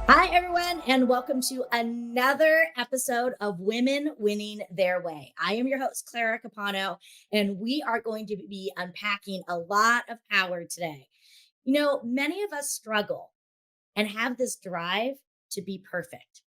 Hi, everyone, and welcome to another episode of Women Winning Their Way. I am your host, Clara Capano, and we are going to be unpacking a lot of power today. Many of us struggle and have this drive to be perfect.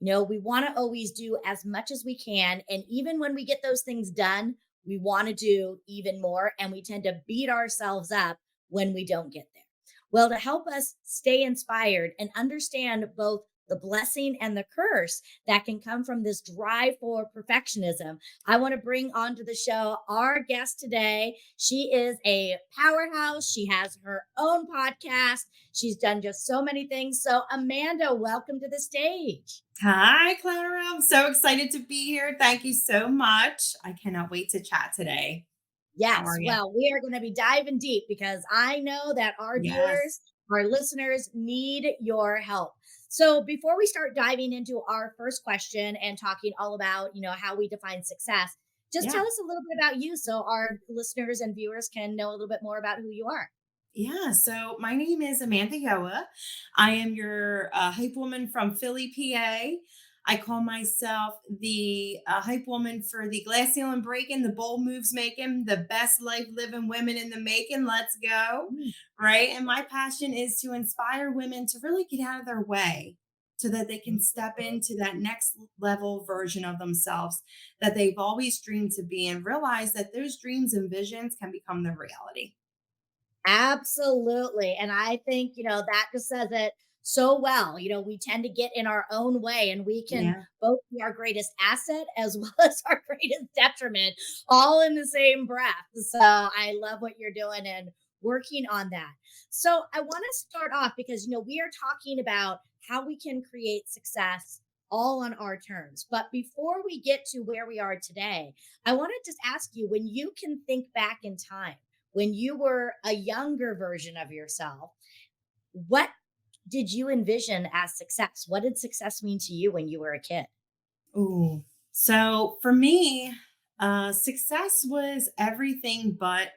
We want to always do as much as we can. And even when we get those things done, we want to do even more. And we tend to beat ourselves up when we don't get there. Well, to help us stay inspired and understand both the blessing and the curse that can come from this drive for perfectionism, I want to bring onto the show our guest today. She is a powerhouse. She has her own podcast. She's done just so many things. So, Amanda, welcome to the stage. Hi, Clara. I'm so excited to be here. Thank you so much. I cannot wait to chat today. How Yes. are you? Well, we are going to be diving deep because I know that our Yes. viewers, our listeners need your help. So before we start diving into our first question and talking all about, how we define success, just tell Yeah. us a little bit about you so our listeners and viewers can know a little bit more about who you are. Yeah. So my name is Amanda Yoa. I am your hype woman from Philly, PA. I call myself the hype woman for the glass ceiling breaking, the bold moves making, the best life living women in the making. Let's go. Mm. Right. And my passion is to inspire women to really get out of their way so that they can step into that next level version of themselves that they've always dreamed to be and realize that those dreams and visions can become their reality. Absolutely. And I think, that just says it so well. We tend to get in our own way and we can Yeah. both be our greatest asset as well as our greatest detriment, all in the same breath. So I love what you're doing and working on that. So I want to start off because, we are talking about how we can create success all on our terms. But before we get to where we are today, I want to just ask you, when you can think back in time, when you were a younger version of yourself, what did you envision as success? What did success mean to you when you were a kid? Ooh. So for me, success was everything but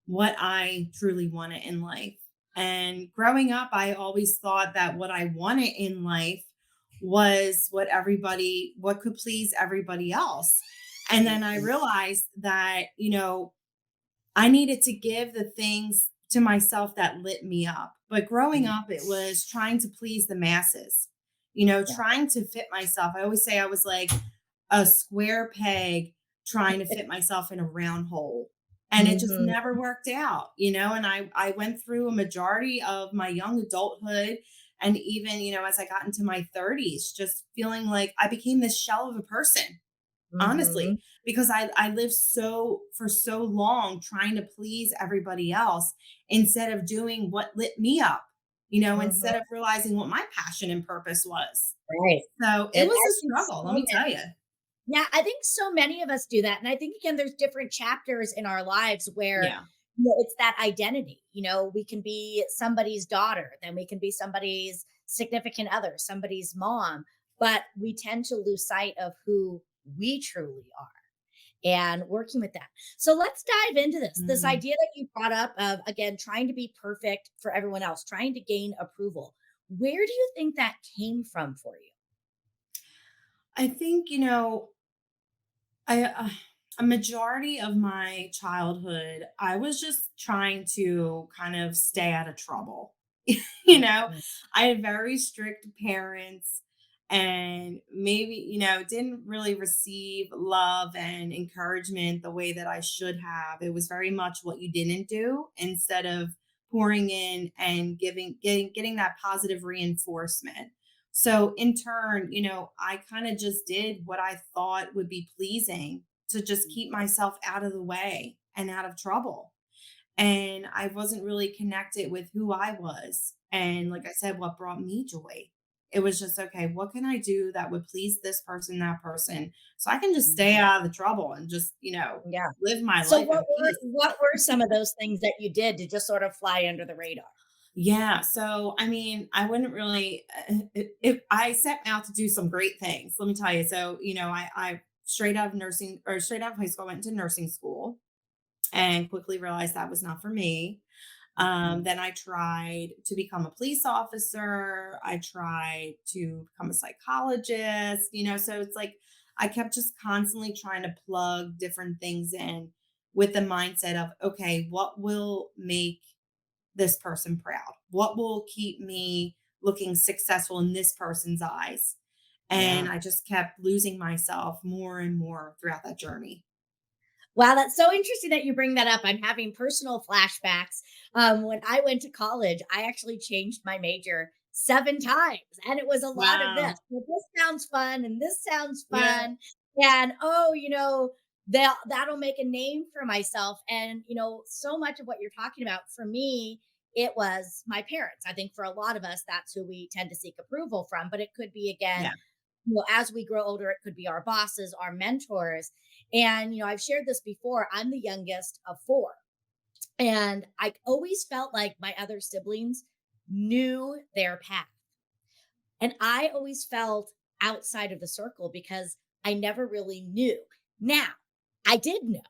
what I truly wanted in life. And growing up, I always thought that what I wanted in life was what could please everybody else. And then I realized that, I needed to give the things to myself that lit me up. But growing Mm. up, it was trying to please the masses, Yeah. trying to fit myself. I always say I was like a square peg trying to fit myself in a round hole. And it just Mhm. never worked out, and I went through a majority of my young adulthood and even, as I got into my 30s, just feeling like I became this shell of a person. Honestly, Mhm. because I lived for so long trying to please everybody else instead of doing what lit me up, instead Mhm. of realizing what my passion and purpose was. Right. So it And was I a think struggle, let me tell you. yeah, I think so many of us do that. And I think, again, there's different chapters in our lives where, Yeah. it's that identity. We can be somebody's daughter, then we can be somebody's significant other, somebody's mom, but we tend to lose sight of who we truly are and working with that. So let's dive into this Mm. idea that you brought up of, again, trying to be perfect for everyone else, trying to gain approval. Where do you think that came from for you? I think, I a majority of my childhood, I was just trying to kind of stay out of trouble. you know, Mhm. I had very strict parents and maybe, didn't really receive love and encouragement the way that I should have. It was very much what you didn't do instead of pouring in and getting that positive reinforcement. So in turn, I kind of just did what I thought would be pleasing to just keep myself out of the way and out of trouble. And I wasn't really connected with who I was. And like I said, what brought me joy. It was just, okay, what can I do that would please this person, that person, so I can just stay Mhm. out of the trouble and just, Yeah. live my So life what in were peace. what were some of those things that you did to just sort of fly under the radar? Yeah, so I mean, I wouldn't really if I set out to do some great things. Let me tell you. So, I straight out of nursing or straight out of high school, I went into nursing school and quickly realized that was not for me. Mhm. Then I tried to become a police officer. I tried to become a psychologist, so it's like I kept just constantly trying to plug different things in with the mindset of, okay, what will make this person proud? What will keep me looking successful in this person's eyes? And Yeah. I just kept losing myself more and more throughout that journey. Wow, that's so interesting that you bring that up. I'm having personal flashbacks. When I went to college, I actually changed my major 7 times, and it was a lot of this. Wow. Well, this sounds fun, and this sounds Yeah. fun, and oh, that'll make a name for myself. And so much of what you're talking about for me, it was my parents. I think for a lot of us, that's who we tend to seek approval from. But it could be again, Yeah. as we grow older, it could be our bosses, our mentors. And, I've shared this before. I'm the youngest of four. And I always felt like my other siblings knew their path. And I always felt outside of the circle because I never really knew. Now, I did know,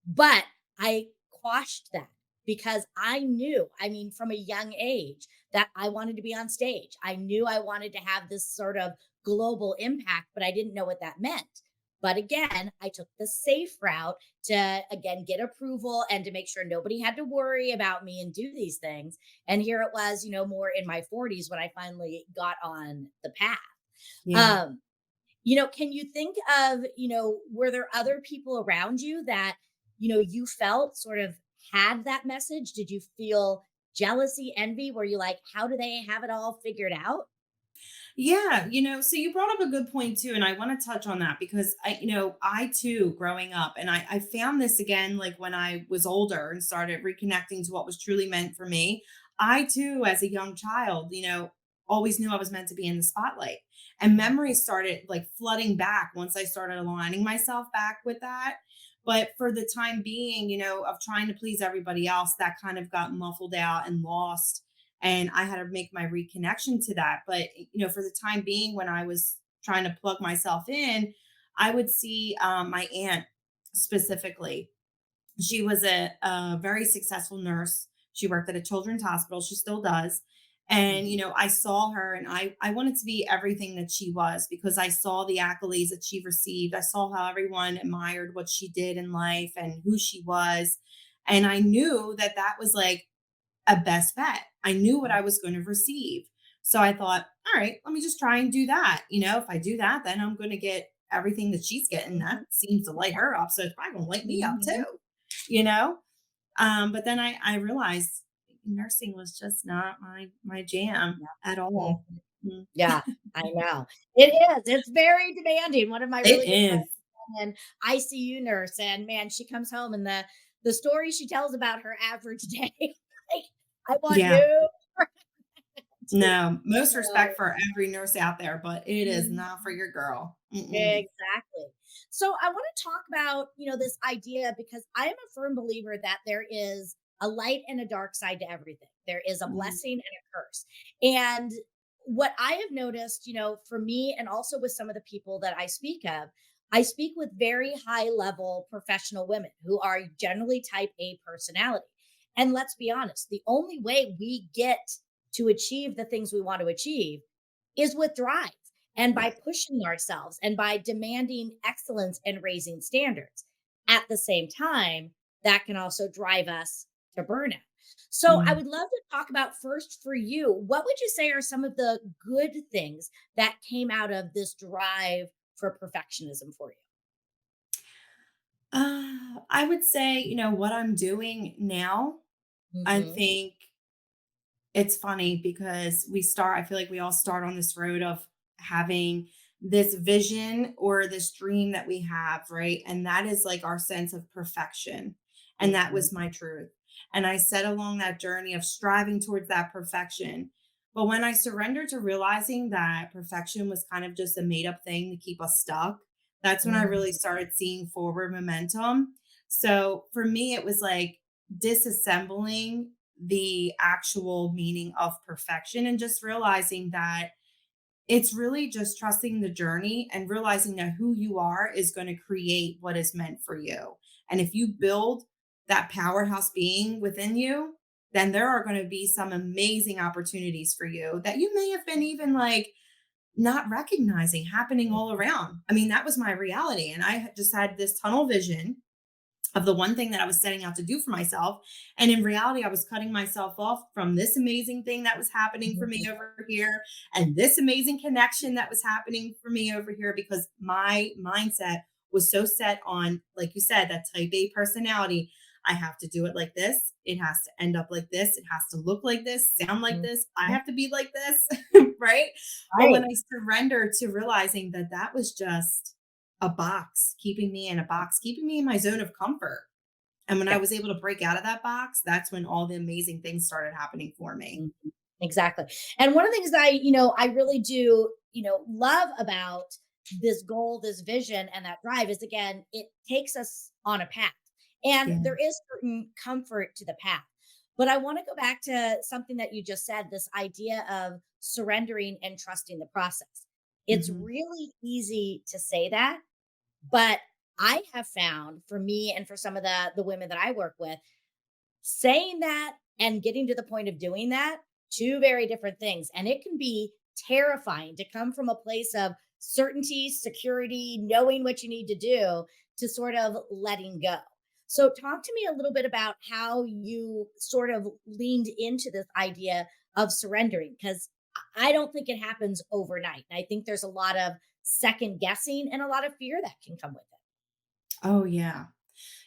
but I quashed that because I knew, I mean, from a young age, that I wanted to be on stage. I knew I wanted to have this sort of global impact, but I didn't know what that meant. But again, I took the safe route to, again, get approval and to make sure nobody had to worry about me and do these things. And here it was, more in my 40s when I finally got on the path. Yeah. Um, can you think of, were there other people around you that, you felt sort of had that message? Did you feel jealousy, envy? Were you like, how do they have it all figured out? Yeah, so you brought up a good point too, and I want to touch on that because I too, growing up, and I found this again, like when I was older and started reconnecting to what was truly meant for me. I too, as a young child, always knew I was meant to be in the spotlight, and memories started like flooding back once I started aligning myself back with that. But for the time being, of trying to please everybody else, that kind of got muffled out and lost, and I had to make my reconnection to that. But for the time being, when I was trying to plug myself in, I would see my aunt specifically. She was a very successful nurse. She worked at a children's hospital. She still does. And Mhm. I saw her, and I wanted to be everything that she was because I saw the accolades that she received. I saw how everyone admired what she did in life and who she was. And I knew that that was like a best bet. I knew what I was going to receive. So I thought, all right, let me just try and do that. If I do that, then I'm going to get everything that she's getting. That Mhm. seems to light her up. So it's probably going to light me up Mhm. too, you know? But then I realized nursing was just not my jam at Yeah. all. Mm. Yeah, I know. It is. It's very demanding. One of my It really good friends is. is an ICU nurse, and man, she comes home and the story she tells about her average day, like, I want Yeah. no to No, most know. respect for every nurse out there, but it is Mhm. not for your girl. Mm-mm. Exactly. So I want to talk about, this idea because I am a firm believer that there is a light and a dark side to everything. There is a Mm, blessing and a curse. And what I have noticed, for me and also with some of the people that I speak with very high level professional women who are generally type A personality. And let's be honest, the only way we get to achieve the things we want to achieve is with drive and by yeah. pushing ourselves and by demanding excellence and raising standards. At the same time, that can also drive us to burnout. So, I Mm. would love to talk about first for you, what would you say are some of the good things that came out of this drive for perfectionism for I would say, what I'm doing now, you? I Hmm. think it's funny because I feel like we all start on this road of having this vision or this dream that we have, right? And that is like our sense of perfection. And that Hmm. was my truth. And I set along that journey of striving towards that perfection. But when I surrendered to realizing that perfection was kind of just a made up thing to keep us stuck, that's when I really Hmm. started seeing forward momentum. So for me, it was like disassembling the actual meaning of perfection and just realizing that it's really just trusting the journey and realizing that who you are is going to create what is meant for you. And if you build that powerhouse being within you, then there are going to be some amazing opportunities for you that you may have been even like not recognizing happening all around. I mean, that was my reality. And I just had this tunnel vision of the one thing that I was setting out to do for myself. And in reality, I was cutting myself off from this amazing thing that was happening for me over here and this amazing connection that was happening for me over here because my mindset was so set on, like you said, that type A personality. I have to do it like this. It has to end up like this. It has to look like this, sound like Mhm. this. I have to be like this. Right. But when Right. I surrendered to realizing that that was just a box, keeping me in a box, keeping me in my zone of comfort. And when I was Yes. able to break out of that box, that's when all the amazing things started happening for me. Mhm. Exactly. And one of the things that I really do, love about this goal, this vision, and that drive is again, it takes us on a path. And Yeah. there is certain comfort to the path. But I want to go back to something that you just said, this idea of surrendering and trusting the process. It's Mhm. really easy to say that, but I have found for me and for some of the women that I work with, saying that and getting to the point of doing that, two very different things. And it can be terrifying to come from a place of certainty, security, knowing what you need to do to sort of letting go. So, talk to me a little bit about how you sort of leaned into this idea of surrendering, because I don't think it happens overnight. I think there's a lot of second guessing and a lot of fear that can come with it. Oh, yeah.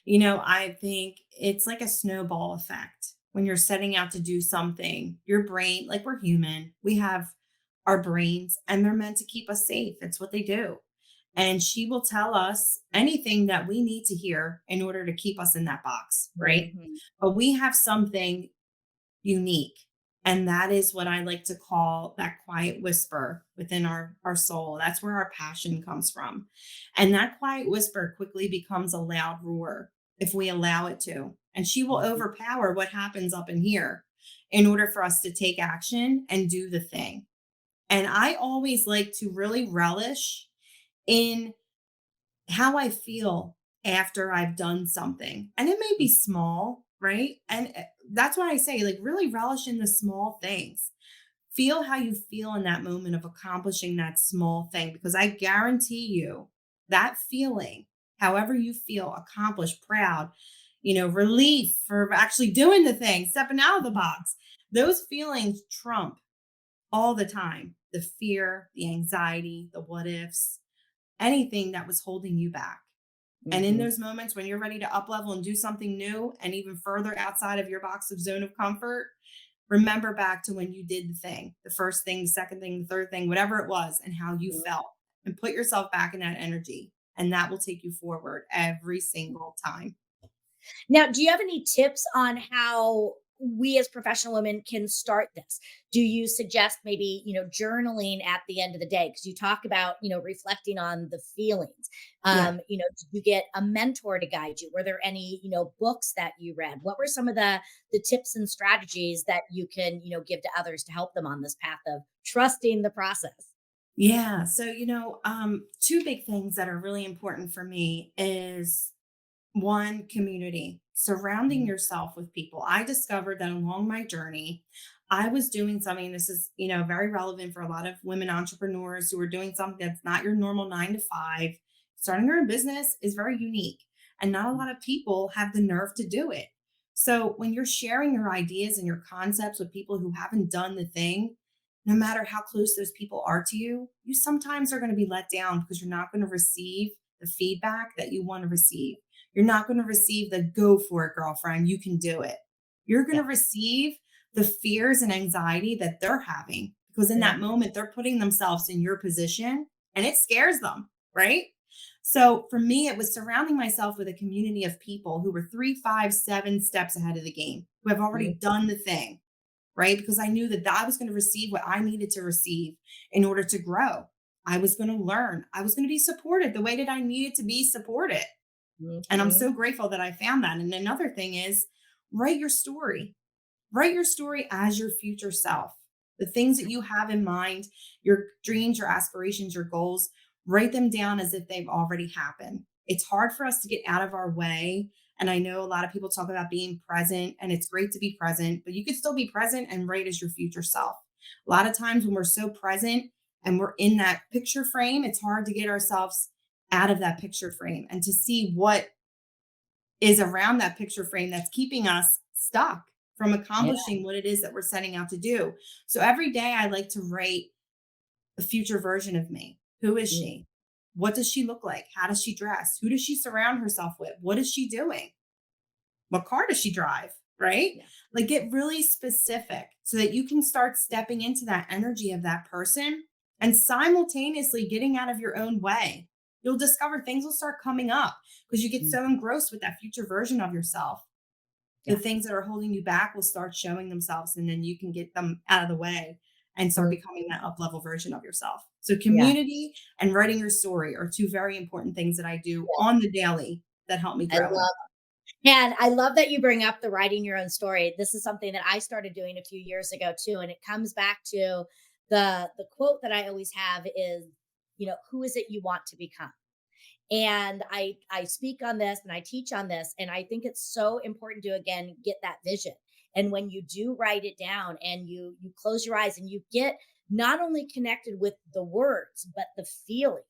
I think it's like a snowball effect. When you're setting out to do something, your brain, like we're human, we have our brains and they're meant to keep us safe. It's what they do. And she will tell us anything that we need to hear in order to keep us in that box, right? Mhm. But we have something unique. And that is what I like to call that quiet whisper within our soul. That's where our passion comes from. And that quiet whisper quickly becomes a loud roar if we allow it to. And she will Mhm. overpower what happens up in here in order for us to take action and do the thing. And I always like to really relish in how I feel after I've done something. And it may be small, right? And that's why I say, like, really relish in the small things. Feel how you feel in that moment of accomplishing that small thing, because I guarantee you that feeling, however you feel, accomplished, proud, relief for actually doing the thing, stepping out of the box, those feelings trump all the time the fear, the anxiety, the what ifs, anything that was holding you back. And in Mhm. those moments when you're ready to up level and do something new and even further outside of your box of zone of comfort, remember back to when you did the thing, the first thing, the second thing, the third thing, whatever it was, and how you Mhm. felt, and put yourself back in that energy. And that will take you forward every single time. Now, do you have any tips on how we as professional women can start this? Do you suggest maybe, journaling at the end of the day? Because you talk about, reflecting on the feelings. Yeah. Did you get a mentor to guide you? Were there any, books that you read? What were some of the tips and strategies that you can, give to others to help them on this path of trusting the process? Yeah. So, two big things that are really important for me is one, community, surrounding Mhm. yourself with people. I discovered that along my journey, I was doing something. This is, very relevant for a lot of women entrepreneurs who are doing something that's not your normal 9 to 5. Starting your own business is very unique, and not a lot of people have the nerve to do it. So, when you're sharing your ideas and your concepts with people who haven't done the thing, no matter how close those people are to you, you sometimes are going to be let down because you're not going to receive the feedback that you want to receive. You're not going to receive the go for it, girlfriend. You can do it. You're going to Yeah. receive the fears and anxiety that they're having because in that Mhm. moment, they're putting themselves in your position and it scares them. Right. So for me, it was surrounding myself with a community of people who were 3, 5, 7 steps ahead of the game, who have already Mhm. done the thing. Right. Because I knew that I was going to receive what I needed to receive in order to grow. I was going to learn. I was going to be supported the way that I needed to be supported. And I'm Mhm. so grateful that I found that. And another thing is write your story. Write your story as your future self. The things that you have in mind, your dreams, your aspirations, your goals, write them down as if they've already happened. It's hard for us to get out of our way. And I know a lot of people talk about being present, and it's great to be present, but you could still be present and write as your future self. A lot of times when we're so present and we're in that picture frame, it's hard to get ourselves out of that picture frame and to see what is around that picture frame that's keeping us stuck from Yeah. accomplishing what it is that we're setting out to do. So every day I like to write a future version of me. Who is Mm, she? What does she look like? How does she dress? Who does she surround herself with? What is she doing? What car does she drive? Right? yeah. Like get really specific so that you can start stepping into that energy of that person and simultaneously getting out of your own way. You'll discover things will start coming up because you get Mm, so engrossed with that future version of yourself. The yeah. things that are holding you back will start showing themselves, and then you can get them out of the way and start Mm, becoming that up level version of yourself. So yeah. community and writing your story are two very important things that I do Yeah. on the daily that help me I grow. And love And I love that you bring up the writing your own story. This is something that I started doing a few years ago too, and it comes back to the quote that I always have is, who is it you want to become? And I speak on this and I teach on this, and I think it's so important to again get that vision. And when you do write it down and you close your eyes and you get not only connected with the words but the feeling,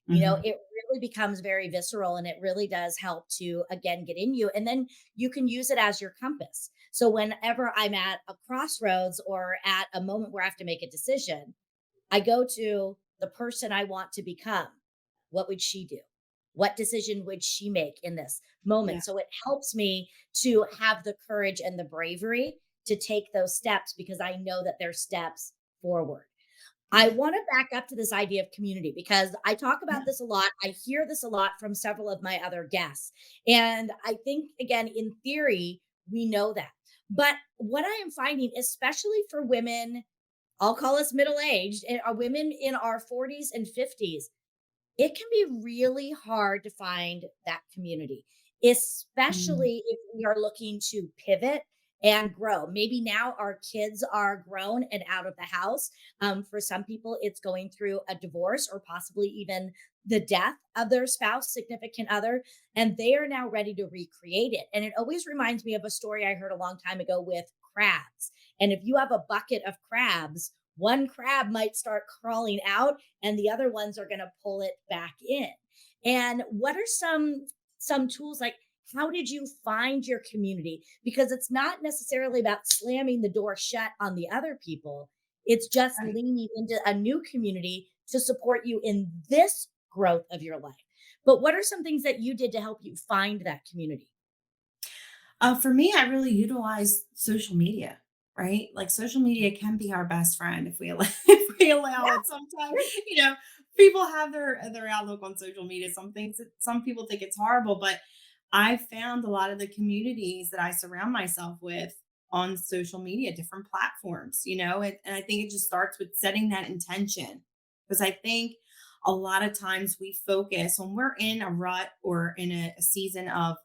Mhm. it really becomes very visceral, and it really does help to again get in you, and then you can use it as your compass. So whenever I'm at a crossroads or at a moment where I have to make a decision, I go to the person I want to become. What would she do? What decision would she make in this Yeah. moment? So it helps me to have the courage and the bravery to take those steps because I know that they're steps forward. I Yeah. want to back up to this idea of community because I talk Yeah. about this a lot. I hear this a lot from several of my other guests. And I think, again, in theory, we know that. But what I am finding, especially for women, I'll call us middle aged, and are women in our 40s and 50s, it can be really hard to find that community, Mm. especially if we are looking to pivot and grow. Maybe now our kids are grown and out of the house. For some people, it's going through a divorce or possibly even the death of their spouse, significant other, and they are now ready to recreate it. And it always reminds me of a story I heard a long time ago with crabs. And if you have a bucket of crabs, one crab might start crawling out and the other ones are going to pull it back in. And what are some tools, like how did you find your community? Because it's not necessarily about slamming the door shut on the other people. It's just Right. leaning into a new community to support you in this growth of your life. But what are some things that you did to help you find that community? For me, I really utilize social media, right? Like social media can be our best friend if we allow, if we allow it. Sometimes, you know, people have their outlook on social media. Some people think it's horrible, but I found a lot of the communities that I surround myself with on social media, different platforms, and I think it just starts with setting that intention. Because I think a lot of times we focus when we're in a rut or in a season of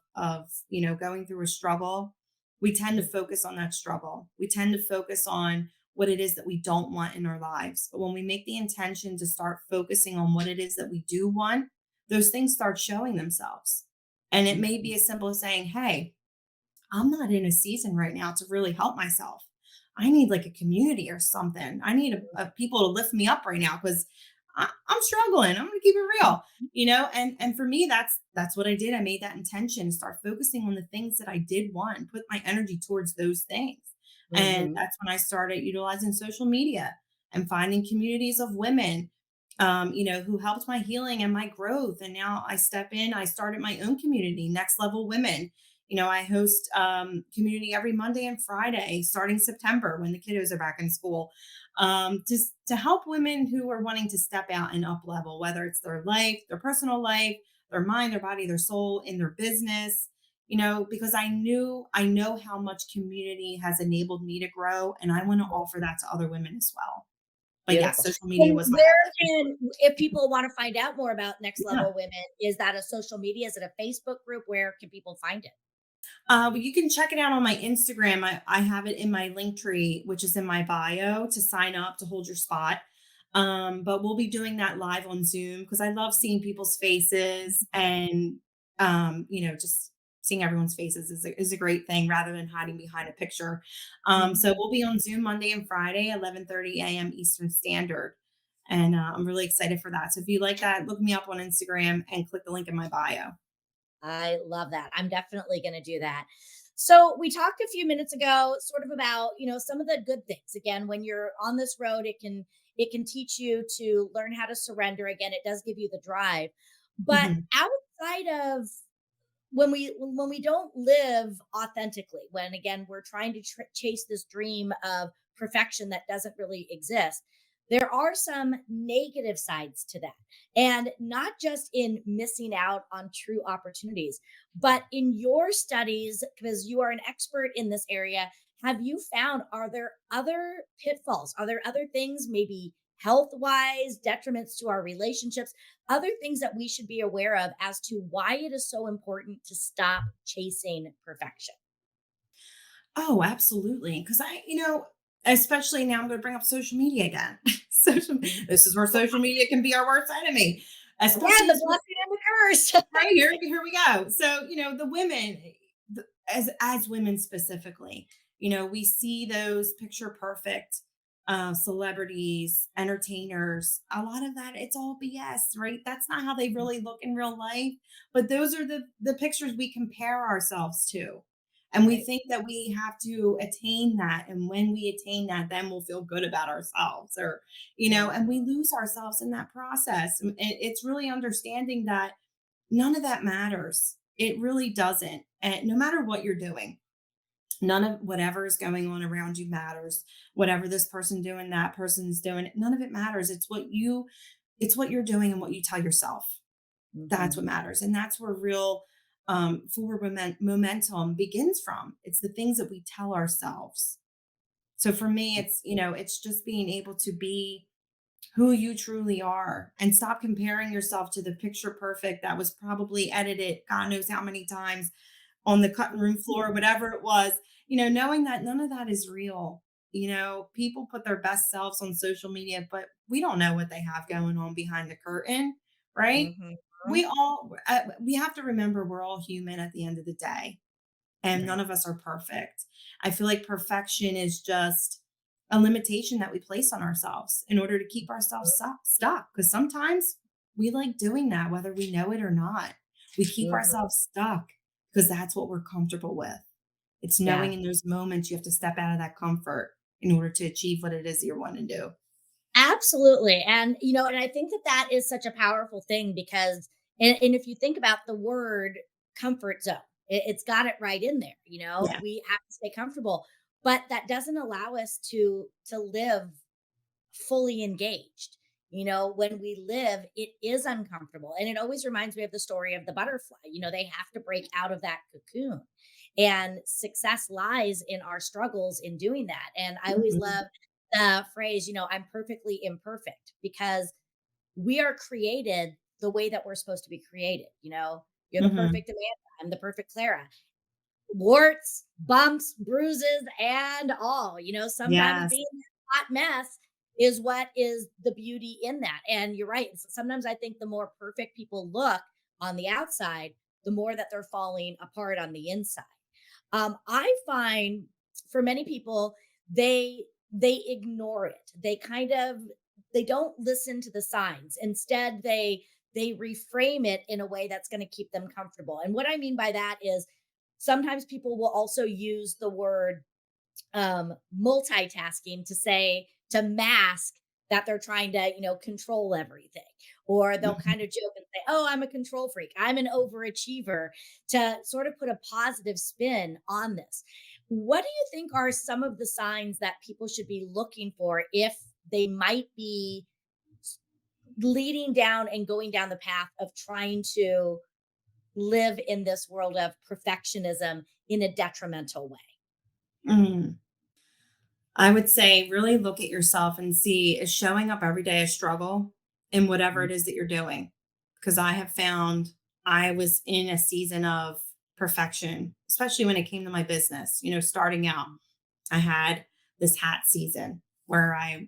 going through a struggle, we tend to focus on that struggle. We tend to focus on what it is that we don't want in our lives. But when we make the intention to start focusing on what it is that we do want, those things start showing themselves. And it may be as simple as saying, hey, I'm not in a season right now to really help myself. I need like a community or something. I need a people to lift me up right now because I'm struggling. I'm going to keep it real, And for me, that's what I did. I made that intention, start focusing on the things that I did want, and put my energy towards those things. And Mm-hmm. that's when I started utilizing social media and finding communities of women, who helped my healing and my growth. And now I step in. I started my own community, Next Level Women. I host community every Monday and Friday starting September when the kiddos are back in school, just to help women who are wanting to step out and up level, whether it's their life, their personal life, their mind, their body, their soul, in their business. Because I know how much community has enabled me to grow, and I want to offer that to other women as well. But yes, Beautiful. social media And was my where can, if people want to find out more about Next yeah. Level Women, is that a social media? Is it a Facebook group? Where can people find it? But you can check it out on my Instagram. I have it in my link tree, which is in my bio to sign up to hold your spot. But we'll be doing that live on Zoom because I love seeing people's faces and, just seeing everyone's faces is a great thing rather than hiding behind a picture. So Mhm. we'll be on Zoom Monday and Friday, 11:30 a.m. Eastern Standard. And I'm really excited for that. So if you like that, look me up on Instagram and click the link in my bio. I love that. I'm definitely going to do that. So, we talked a few minutes ago sort of about, some of the good things. Again, when you're on this road, it can teach you to learn how to surrender. Again, it does give you the drive. But Mhm. outside of when we don't live authentically, when again we're trying to chase this dream of perfection that doesn't really exist, there are some negative sides to that, and not just in missing out on true opportunities, but in your studies, because you are an expert in this area, have you found, are there other pitfalls, are there other things, maybe health wise, detriments to our relationships, other things that we should be aware of as to why it is so important to stop chasing perfection? Oh, absolutely. Because especially now I'm going to bring up social media again. social, Mhm. this is where social media can be our worst enemy, Again, especially the as blessing and the curse. right here we go. So, the women, as women specifically, we see those picture perfect celebrities, entertainers. A lot of that, it's all BS, right? That's not how they really look in real life. But those are the pictures we compare ourselves to. And we Right. think that we have to attain that. And when we attain that, then we'll feel good about ourselves, or, Mhm. and we lose ourselves in that process. And it's really understanding that none of that matters. It really doesn't. And no matter what you're doing, none of whatever is going on around you matters. Whatever this person doing, that person's doing, none of it matters. It's what you're doing and what you tell yourself. That's what Mhm. matters. And that's where real forward momentum begins from. It's the things that we tell ourselves. So for me, it's just being able to be who you truly are and stop comparing yourself to the picture perfect that was probably edited God knows how many times on the cutting room floor, whatever it was, knowing that none of that is real. People put their best selves on social media, but we don't know what they have going on behind the curtain, right? Mhm. We have to remember we're all human at the end of the day, and none Right. of us are perfect. I feel like perfection is just a limitation that we place on ourselves in order to keep ourselves stuck. Because sometimes we like doing that, whether we know it or not. We keep Mhm. ourselves stuck because that's what we're comfortable with. It's Yeah. knowing in those moments you have to step out of that comfort in order to achieve what it is that you're wanting to do. Absolutely. And I think that that is such a powerful thing because, and if you think about the word comfort zone, it's got it right in there. Yeah. We have to stay comfortable, but that doesn't allow us to live fully engaged. When we live, it is uncomfortable. And it always reminds me of the story of the butterfly. They have to break out of that cocoon. And success lies in our struggles in doing that. And I always Mhm. love the phrase, I'm perfectly imperfect, because we are created the way that we're supposed to be created. You're the Mhm. perfect Amanda. I'm the perfect Clara, warts, bumps, bruises, and all. Sometimes Yes. being a hot mess is what is the beauty in that. And you're right. Sometimes I think the more perfect people look on the outside, the more that they're falling apart on the inside. I find for many people, they ignore it. They don't listen to the signs. Instead, they reframe it in a way that's going to keep them comfortable. And what I mean by that is sometimes people will also use the word multitasking to mask that they're trying to control everything, or they'll Mhm. kind of joke and say, oh, I'm a control freak, I'm an overachiever, to sort of put a positive spin on this. What do you think are some of the signs that people should be looking for if they might be leading down and going down the path of trying to live in this world of perfectionism in a detrimental way? Mhm. I would say really look at yourself and see, is showing up every day a struggle in whatever Mhm. it is that you're doing? Because I have found I was in a season of perfection, especially when it came to my business. Starting out, I had this hat season where I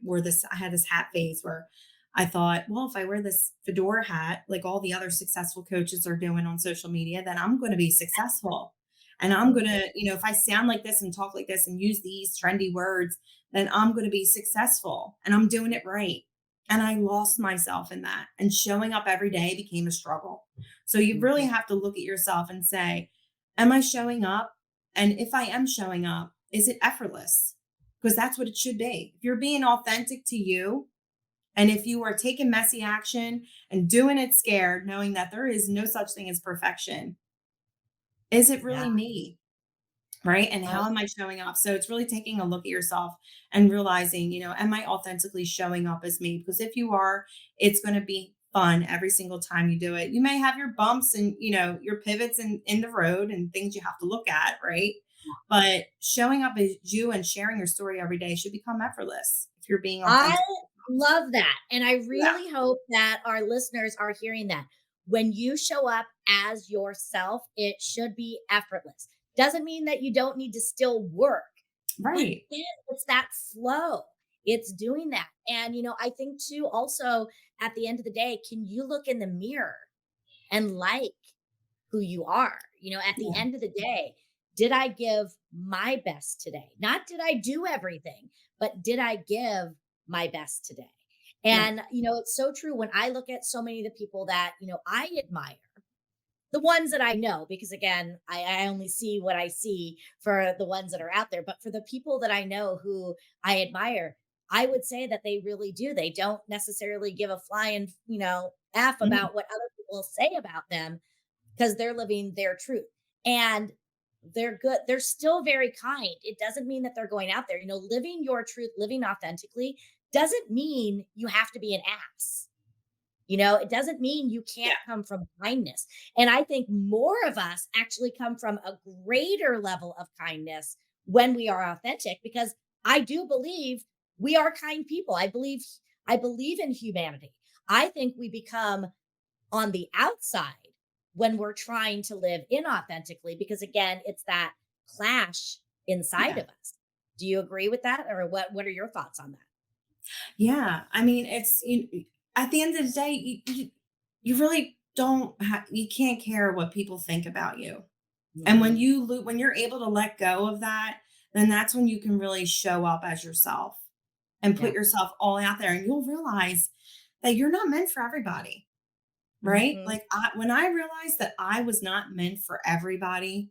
had this hat phase where I thought, well, if I wear this fedora hat, like all the other successful coaches are doing on social media, then I'm going to be successful. And I'm going Mhm. to, if I sound like this and talk like this and use these trendy words, then I'm going to be successful and I'm doing it right. And I lost myself in that. And showing up every day became a struggle. So you really Mhm. have to look at yourself and say, am I showing up? And if I am showing up, is it effortless? Because that's what it should be. If you're being authentic to you, and if you are taking messy action and doing it scared, knowing that there is no such thing as perfection, is it Yeah. really me? Right? And Oh, how am I showing up? So it's really taking a look at yourself and realizing, am I authentically showing up as me? Because if you are, it's going to be fun every single time you do it. You may have your bumps and, your pivots in the road and things you have to look at, right? But showing up as you and sharing your story every day should become effortless if you're being I authentic. love that. And I Yeah. really hope that our listeners are hearing that. When you show up as yourself, it should be effortless. Doesn't mean that you don't need to still work, but Right. again, it's that flow. It's doing that. And, I think too, also at the end of the day, can you look in the mirror and like who you are? At the Yeah. end of the day, did I give my best today? Not did I do everything, but did I give my best today? Yeah. And, it's so true when I look at so many of the people that, I admire, the ones that I know, because again, I only see what I see for the ones that are out there. But for the people that I know who I admire, I would say that they really do. They don't necessarily give a flying, F Mhm. about what other people say about them because they're living their truth. And they're good. They're still very kind. It doesn't mean that they're going out there, living your truth, living authentically doesn't mean you have to be an ass. It doesn't mean you Yeah. can't come from kindness. And I think more of us actually come from a greater level of kindness when we are authentic because I do believe we are kind people. I believe in humanity. I think we become on the outside when we're trying to live inauthentically because again, it's that clash inside Yeah. of us. Do you agree with that or what are your thoughts on that? Yeah. I mean, at the end of the day, you really you can't care what people think about you. And when Mhm. when you're able to let go of that, then that's when you can really show up as yourself and put Yeah. yourself all out there and you'll realize that you're not meant for everybody, right? Mhm. Like when I realized that I was not meant for everybody,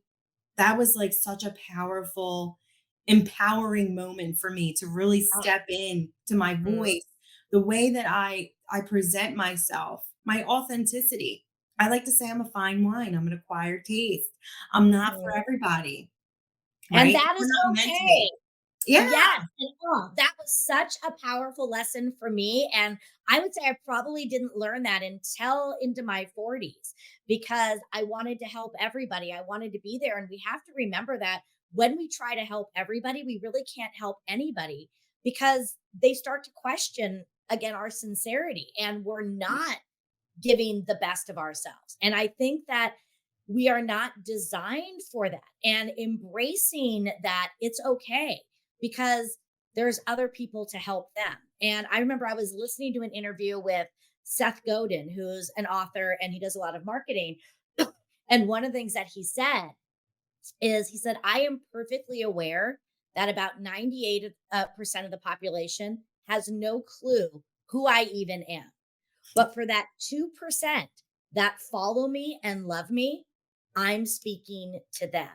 that was like such a powerful, empowering moment for me to really Ah, step in to my mhm. voice, the way that I present myself, my authenticity. I like to say I'm a fine wine. I'm an acquired taste. I'm not for Mhm. everybody, And right? that You're is not meant to okay. be. Yeah. Yes, and, that was such a powerful lesson for me, and I would say I probably didn't learn that until into my 40s because I wanted to help everybody. I wanted to be there, and we have to remember that when we try to help everybody, we really can't help anybody because they start to question again our sincerity, and we're not giving the best of ourselves. And I think that we are not designed for that and embracing that it's okay because there's other people to help them. And I remember I was listening to an interview with Seth Godin, who's an author and he does a lot of marketing. And one of the things that he said is he said, I am perfectly aware that about 98% of the population has no clue who I even am. But for that 2% that follow me and love me, I'm speaking to them.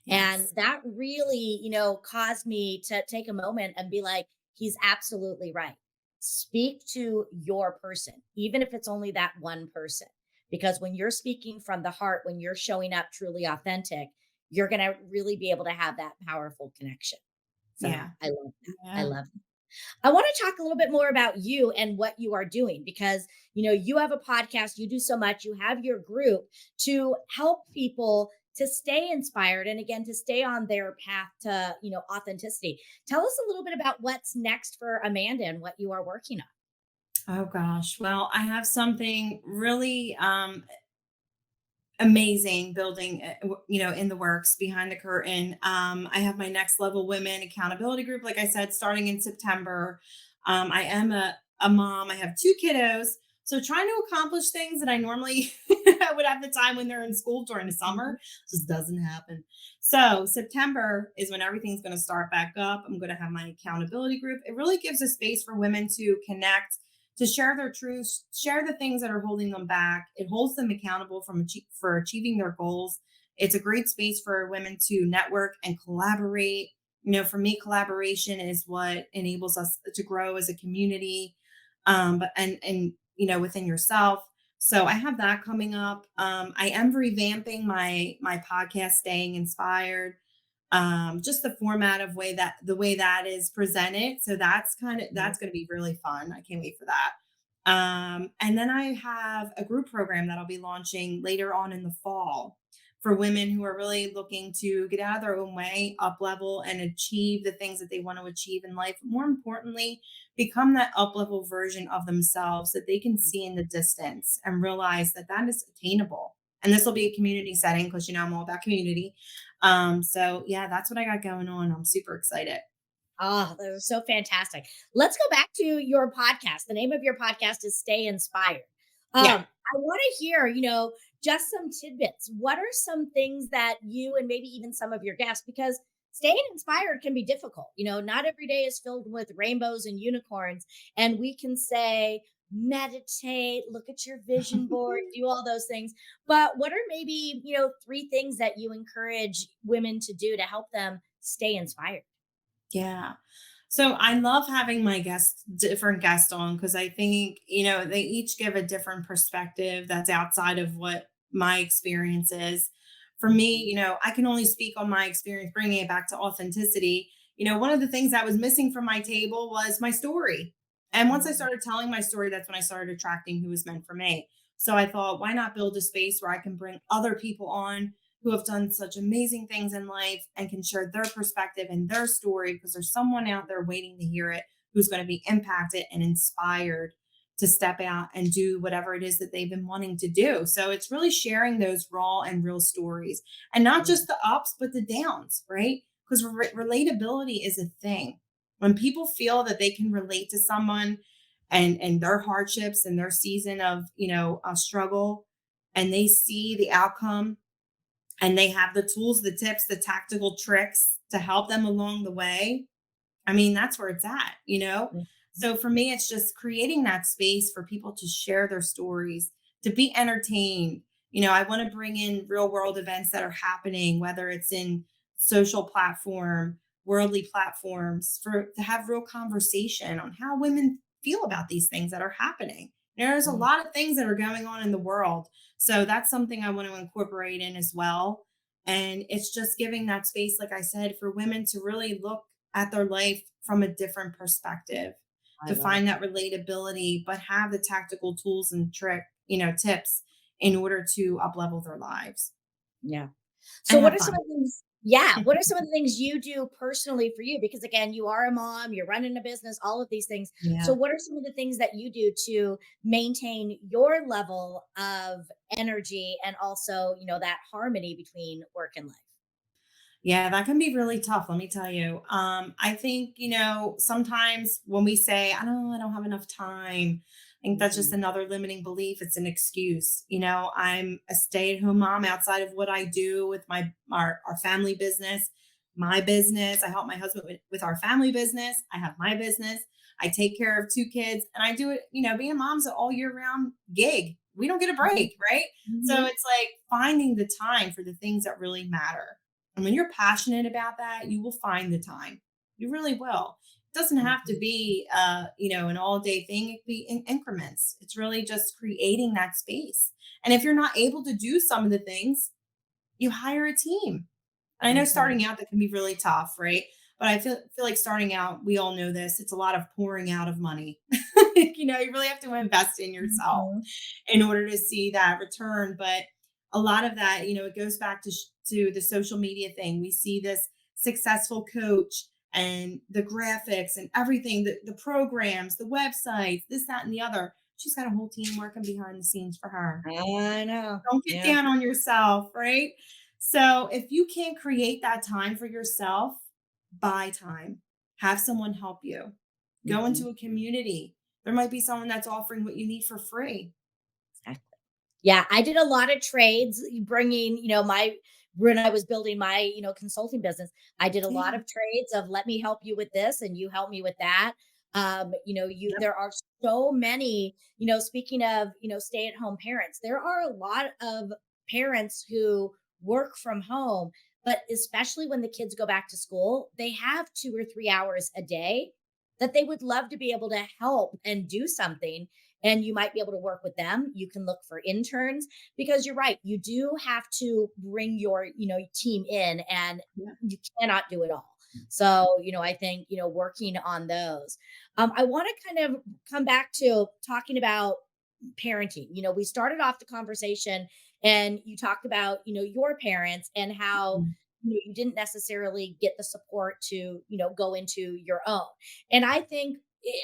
And Yes. that really, caused me to take a moment and be like, he's absolutely right. Speak to your person, even if it's only that one person. Because when you're speaking from the heart, when you're showing up truly authentic, you're going to really be able to have that powerful connection. So Yeah. I love that. I Yeah. love I want to talk a little bit more about you and what you are doing because you have a podcast, you do so much, you have your group to help people to stay inspired and again to stay on their path to, authenticity. Tell us a little bit about what's next for Amanda and what you are working on. Oh gosh. Well, I have something really amazing building, in the works behind the curtain. I have my next level women accountability group, like I said, starting in September. I am a mom. I have two kiddos. So trying to accomplish things that I normally would have the time when they're in school during the Mhm. summer just doesn't happen. So September is when everything's going to start back up. I'm going to have my accountability group. It really gives a space for women to connect, to share their truths, share the things that are holding them back. It holds them accountable for achieving their goals. It's a great space for women to network and collaborate. For me, collaboration is what enables us to grow as a community, but within yourself. So I have that coming up. I am revamping my podcast, Staying Inspired, just the format of the way that is presented. So Mhm. that's going to be really fun. I can't wait for that. And then I have a group program that I'll be launching later on in the fall for women who are really looking to get out of their own way, up level, and achieve the things that they want to achieve in life. More importantly, become that up level version of themselves that they can see in the distance and realize that that is attainable. And this will be a community setting because I'm all about community. So yeah, that's what I got going on. I'm super excited. Oh, that was so fantastic. Let's go back to your podcast. The name of your podcast is Stay Inspired. Yeah. I want to hear, just some tidbits. What are some things that you and maybe even some of your guests, because staying inspired can be difficult. Not every day is filled with rainbows and unicorns. And we can say, meditate, look at your vision board, do all those things. But what are maybe, three things that you encourage women to do to help them stay inspired? Yeah. So I love having my different guests on because I think, they each give a different perspective that's outside of what my experience is. For me, Mhm. I can only speak on my experience, bringing it back to authenticity. One of the things that was missing from my table was my story. And once I Mhm. started telling my story, that's when I started attracting who was meant for me. So I thought, why not build a space where I can bring other people on who have done such amazing things in life and can share their perspective and their story because there's someone out there waiting to hear it who's going to be impacted and inspired to step out and do whatever it is that they've been wanting to do. So it's really sharing those raw and real stories and not Mhm. just the ups, but the downs, right? Because relatability is a thing. When people feel that they can relate to someone and their hardships and their season of, a struggle, and they see the outcome and they have the tools, the tips, the tactical tricks to help them along the way, I mean, that's where it's at. Mhm. So for me, it's just creating that space for people to share their stories, to be entertained. I want to bring in real world events that are happening, whether it's in social platform, worldly platforms, for to have real conversation on how women feel about these things that are happening. There's a Mhm. lot of things that are going on in the world. So that's something I want to incorporate in as well. And it's just giving that space, like I said, for women to really look at their life from a different perspective, I to love it. find that relatability, but have the tactical tools and tips in order to up level their lives Yeah. So and what have are some fun. of the things what are some of the things you do personally for you? Because again, you are a mom, you're running a business, all of these things. So Yeah. what are some of the things that you do to maintain your level of energy and also, that harmony between work and life? Yeah, that can be really tough, let me tell you. I think, sometimes when we say, I don't have enough time, I think that's just Mhm. another limiting belief. It's an excuse. I'm a stay-at-home mom outside of what I do with our family business, my business. I help my husband with our family business. I have my business. I take care of two kids and I do it, being a mom's an all year round gig. We don't get a Mhm. break, right? So Mhm. it's like finding the time for the things that really matter, and when you're passionate about that, you will find the time. You really will. It doesn't have to Mhm. be, an all day thing. It could be in increments. It's really just creating that space. And if you're not able to do some of the things, you hire a team. I know Mhm. starting out that can be really tough, right? But I feel like starting out, we all know this. It's a lot of pouring out of money. You really have to invest in yourself Mhm. in order to see that return. But a lot of that, it goes back to the social media thing. We see this successful coach and the graphics and everything, the programs, the websites, this, that, and the other, she's got a whole team working behind the scenes for her. I know. Don't get Yeah. down on yourself, right? So if you can't create that time for yourself, buy time. Have someone help you. Go Mhm. into a community. There might be someone that's offering what you need for free. Exactly. Yeah, I did a lot of trades bringing, my when I was building my, consulting business, I did a lot Yeah. of trades of let me help you with this and you help me with that. Yep. There are so many, speaking of, stay-at-home parents, there are a lot of parents who work from home, but especially when the kids go back to school, they have 2 or 3 hours a day that they would love to be able to help and do something, and you might be able to work with them. You can look for interns because you're right. You do have to bring your, team in, and Yeah. you cannot do it all. So, I think, working on those. I want to kind of come back to talking about parenting. We started off the conversation and you talked about, your parents and how Mhm. you didn't necessarily get the support to, go into your own. And I think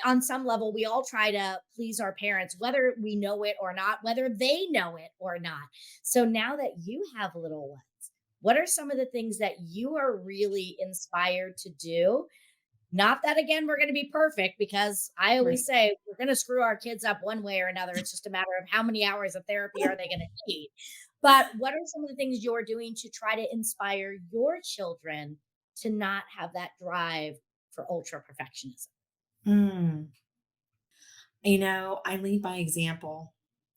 on some level, we all try to please our parents, whether we know it or not, whether they know it or not. So now that you have little ones, what are some of the things that you are really inspired to do? Not that, again, we're going to be perfect, because I always Right. say we're going to screw our kids up one way or another. It's just a matter of how many hours of therapy are they going to need. But what are some of the things you're doing to try to inspire your children to not have that drive for ultra perfectionism? Mm. I lead by example.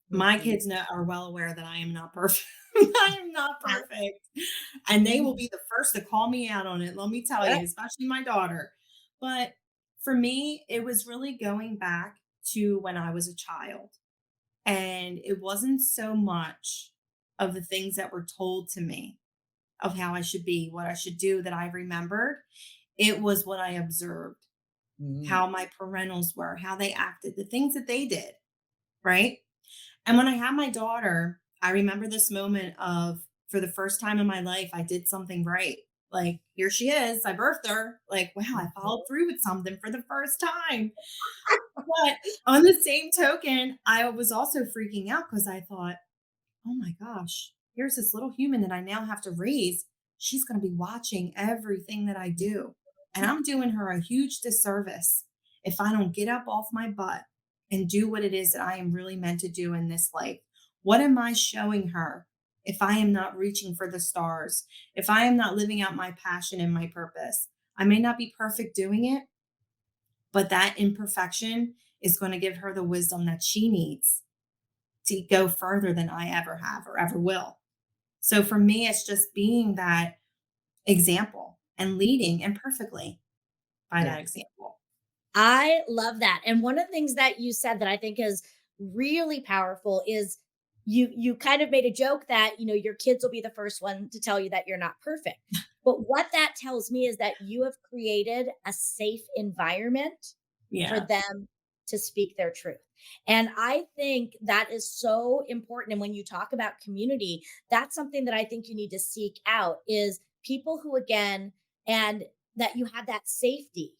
My Mhm. kids are well aware that I am not perfect. I am not Yeah. perfect. And they will Mhm. be the first to call me out on it, let me tell Yep. you, especially my daughter. But for me, it was really going back to when I was a child. And it wasn't so much of the things that were told to me of how I should be, what I should do that I remembered. It was what I observed, Mm. how my parentals were, how they acted, the things that they did, right? And when I had my daughter, I remember this moment of, for the first time in my life, I did something right. Like, here she is. I birthed her. Like, wow, I followed Mhm. through with something for the first time. But on the same token, I was also freaking out because I thought, oh my gosh, here's this little human that I now have to raise. She's going to be watching everything that I do. And I'm doing her a huge disservice if I don't get up off my butt and do what it is that I am really meant to do in this life. What am I showing her if I am not reaching for the stars? If I am not living out my passion and my purpose? I may not be perfect doing it, but that imperfection is going to give her the wisdom that she needs to go further than I ever have or ever will. So for me, it's just being that example and leading imperfectly by that Yeah. example. I love that. And one of the things that you said that I think is really powerful is you kind of made a joke that, your kids will be the first one to tell you that you're not perfect. But what that tells me is that you have created a safe environment for Yeah. them to speak their truth. And I think that is so important. And when you talk about community, that's something that I think you need to seek out is people who, again, and that you have that safety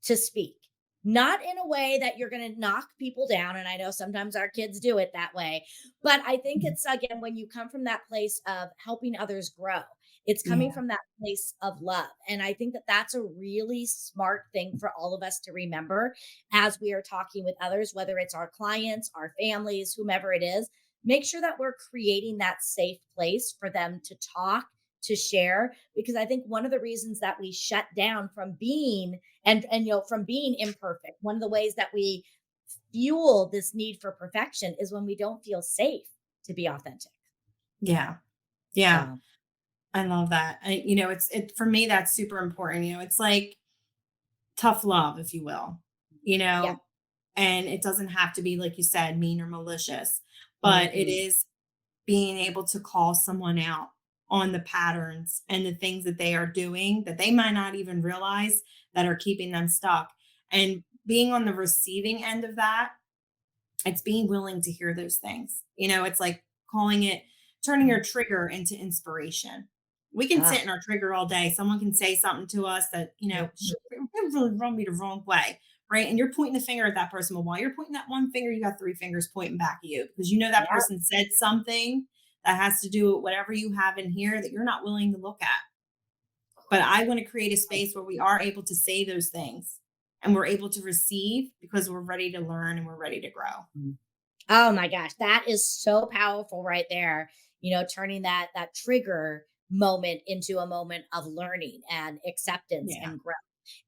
to speak, not in a way that you're going to knock people down. And I know sometimes our kids do it that way, but I think Mhm. it's, again, when you come from that place of helping others grow, it's coming Yeah. from that place of love. And I think that that's a really smart thing for all of us to remember as we are talking with others, whether it's our clients, our families, whomever it is. Make sure that we're creating that safe place for them to talk, to share, because I think one of the reasons that we shut down from being and from being imperfect, one of the ways that we fuel this need for perfection is when we don't feel safe to be authentic. Yeah. Yeah. So I love that. For me, that's super important. It's like tough love, if you will, you yeah. know, and it doesn't have to be, like you said, mean or malicious, but it Mhm. is being able to call someone out on the patterns and the things that they are doing that they might not even realize that are keeping them stuck. And being on the receiving end of that, it's being willing to hear those things. It's like calling it, turning your trigger into inspiration. We can Ah. sit in our trigger all day. Someone can say something to us that, Mhm. it really run me the wrong way. right? And you're pointing the finger at that person. Well, while you're pointing that one finger, you got three fingers pointing back at you because you know that Yeah. person said something that has to do with whatever you have in here that you're not willing to look at. But I want to create a space where we are able to say those things and we're able to receive because we're ready to learn and we're ready to grow. Oh my gosh, that is so powerful right there. Turning that trigger moment into a moment of learning and acceptance Yeah. and growth.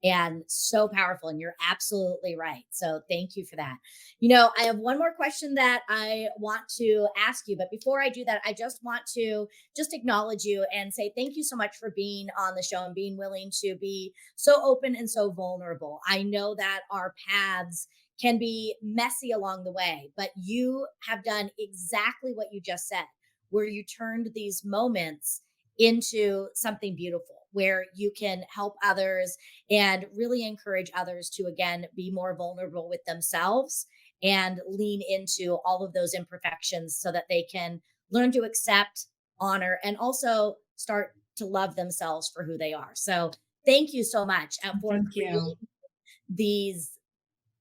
And so powerful. And you're absolutely right. So thank you for that. I have one more question that I want to ask you. But before I do that, I just want to just acknowledge you and say thank you so much for being on the show and being willing to be so open and so vulnerable. I know that our paths can be messy along the way, but you have done exactly what you just said, where you turned these moments into something beautiful, where you can help others and really encourage others to, again, be more vulnerable with themselves and lean into all of those imperfections so that they can learn to accept, honor, and also start to love themselves for who they are. So, thank you so much for Thank you. creating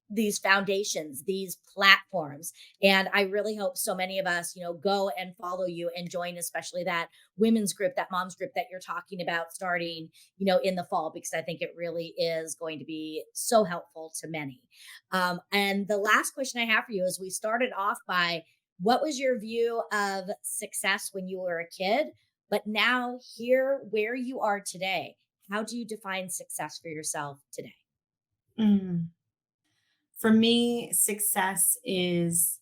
these foundations, these platforms. And I really hope so many of us, go and follow you and join, especially that women's group, that moms group that you're talking about starting, in the fall, because I think it really is going to be so helpful to many. And the last question I have for you is we started off by what was your view of success when you were a kid? But now, here where you are today, how do you define success for yourself today? Mm. For me, success is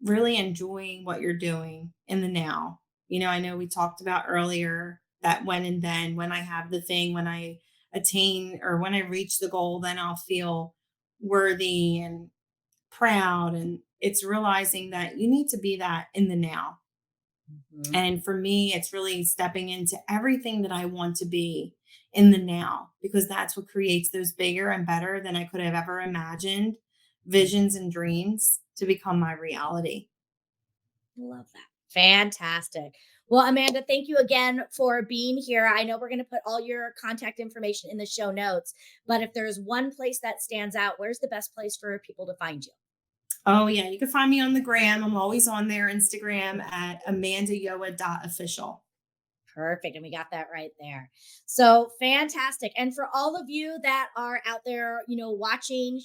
really enjoying what you're doing in the now. I know we talked about earlier that when and then, when I have the thing, when I attain or when I reach the goal, then I'll feel worthy and proud. And it's realizing that you need to be that in the now. Mhm. And for me, it's really stepping into everything that I want to be in the now, because that's what creates those bigger and better than I could have ever imagined visions and dreams to become my reality. Love that. Fantastic. Well, Amanda, thank you again for being here. I know we're going to put all your contact information in the show notes, but if there's one place that stands out, where's the best place for people to find you? Oh, yeah. You can find me on the gram. I'm always on there, Instagram at amandayoa.official. Perfect. And we got that right there. So fantastic. And for all of you that are out there, watching,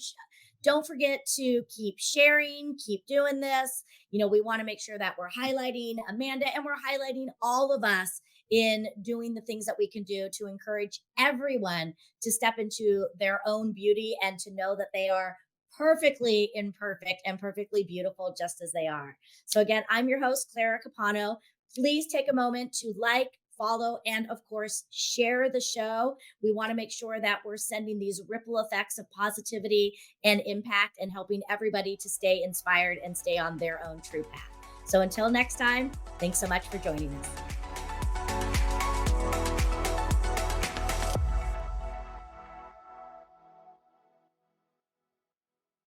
don't forget to keep sharing, keep doing this. We want to make sure that we're highlighting Amanda and we're highlighting all of us in doing the things that we can do to encourage everyone to step into their own beauty and to know that they are perfectly imperfect and perfectly beautiful just as they are. So again, I'm your host, Clara Capano. Please take a moment to like, follow, and of course, share the show. We want to make sure that we're sending these ripple effects of positivity and impact and helping everybody to stay inspired and stay on their own true path. So until next time, thanks so much for joining us.